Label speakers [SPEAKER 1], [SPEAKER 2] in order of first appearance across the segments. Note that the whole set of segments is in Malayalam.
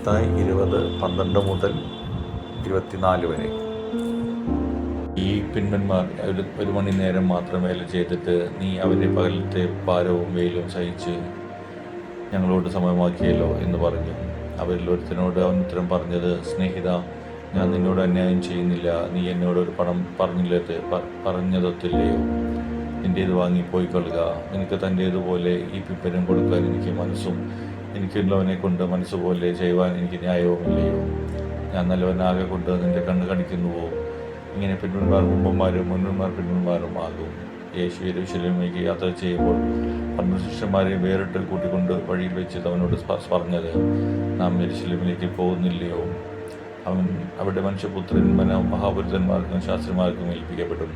[SPEAKER 1] മത്തായി 20:12 മുതൽ 24 വരെ. ഈ പിൻപന്മാർ ഒരു മണി നേരം മാത്രം വേല ചെയ്തിട്ട് നീ അവരുടെ പകലത്തെ ഭാരവും വെയിലും സഹിച്ച് ഞങ്ങളോട് സമയമാക്കിയല്ലോ എന്ന് പറഞ്ഞു. അവരിൽ ഒരുത്തനോട് അവൻ ഉത്തരം പറഞ്ഞത്, സ്നേഹിത, ഞാൻ നിന്നോട് അന്യായം ചെയ്യുന്നില്ല. നീ എന്നോട് ഒരു പണം പറഞ്ഞതൊത്തില്ലയോ? നിൻ്റേത് വാങ്ങി പോയിക്കൊള്ളുക. നിനക്ക് തൻ്റേതുപോലെ ഈ പിപ്പനും കൊടുക്കാൻ എനിക്ക് മനസ്സും എനിക്കുള്ളവനെ കൊണ്ട് മനസ്സുപോലെ ചെയ്യുവാൻ എനിക്ക് ന്യായവുമില്ലയോ? ഞാൻ നല്ലവനാകെ കൊണ്ട് നിന്റെ കണ്ണ് കണിക്കുന്നുവോ? ഇങ്ങനെ പിന്മന്മാർ മുമ്പന്മാരും മുൻപന്മാർ പിന്മന്മാരും ആകും. യേശു യെരൂശലേമിലേക്ക് യാത്ര ചെയ്യുമ്പോൾ 12 ശിഷ്യന്മാരെ വേറിട്ട് കൂട്ടിക്കൊണ്ട് വഴിയിൽ വെച്ച് അവനോട് പറഞ്ഞത്, നാം യെരൂശലേമിലേക്ക് പോകുന്നില്ലയോ? അവിടെ മനുഷ്യപുത്രൻ മഹാപുരുഷന്മാർക്കും ശാസ്ത്രിമാർക്കും ഏൽപ്പിക്കപ്പെടും.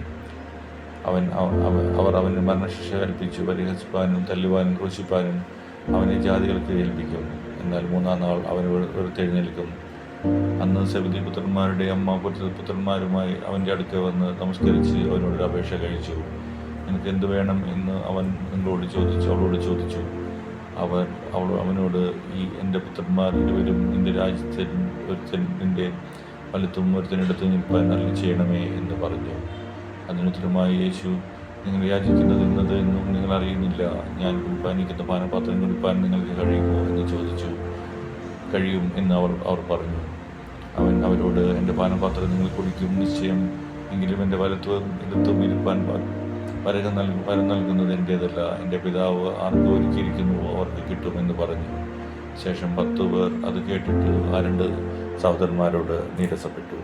[SPEAKER 1] അവർ അവന് മരണശിക്ഷ കൽപ്പിച്ചു പരിഹസിപ്പാനും തല്ലുവാനും ക്രൂശിപ്പാനും അവനെ ജാതികൾക്ക് ഏൽപ്പിക്കും. എന്നാൽ 3-ാം നാൾ അവൻ ഉയർത്തെഴുന്നേൽക്കും. അന്ന് സെബെദി പുത്രന്മാരുടെ അമ്മ പുത്രന്മാരുമായി അവൻ്റെ അടുക്കൽ വന്ന് നമസ്കരിച്ച് അവനോടൊരു അപേക്ഷ കഴിച്ചു. നിനക്ക് എന്ത് വേണം എന്ന് അവൻ അവളോട് ചോദിച്ചു. അവനോട്, എൻ്റെ പുത്രന്മാർ ഇരുവരും നിന്റെ രാജ്യത്തിൽ ഒരുത്തൻ നിന്റെ വലത്തും ഒരുത്തനിടത്ത് നിൽപ്പാൻ അരുളി ചെയ്യണമേ എന്ന് പറഞ്ഞു. അതിനുത്തരമായി യേശു, നിങ്ങൾ യാചിക്കുന്നത് ഇന്നത് എന്നും നിങ്ങൾ അറിയുന്നില്ല. ഞാൻ കുടിപ്പാനിരിക്കുന്ന പാനപാത്രം കുടിപ്പാൻ നിങ്ങൾക്ക് കഴിയുമോ എന്ന് ചോദിച്ചു. കഴിയും എന്ന് അവർ പറഞ്ഞു. അവൻ അവരോട്, എൻ്റെ പാനപാത്രം നിങ്ങൾ കുടിക്കും നിശ്ചയം. എങ്കിലും എൻ്റെ വലത്തും ഇടത്തും ഇരുപ്പാൻ വരം നൽകുന്നത് എൻ്റേതല്ല. എൻ്റെ പിതാവ് ആർക്ക് ഒരുക്കിയിരിക്കുന്നുവോ അവർക്ക് കിട്ടുമെന്ന് പറഞ്ഞു. ശേഷം 10 പേർ അത് കേട്ടിട്ട് ആ 2 സഹോദരന്മാരോട് നീരസപ്പെട്ടു.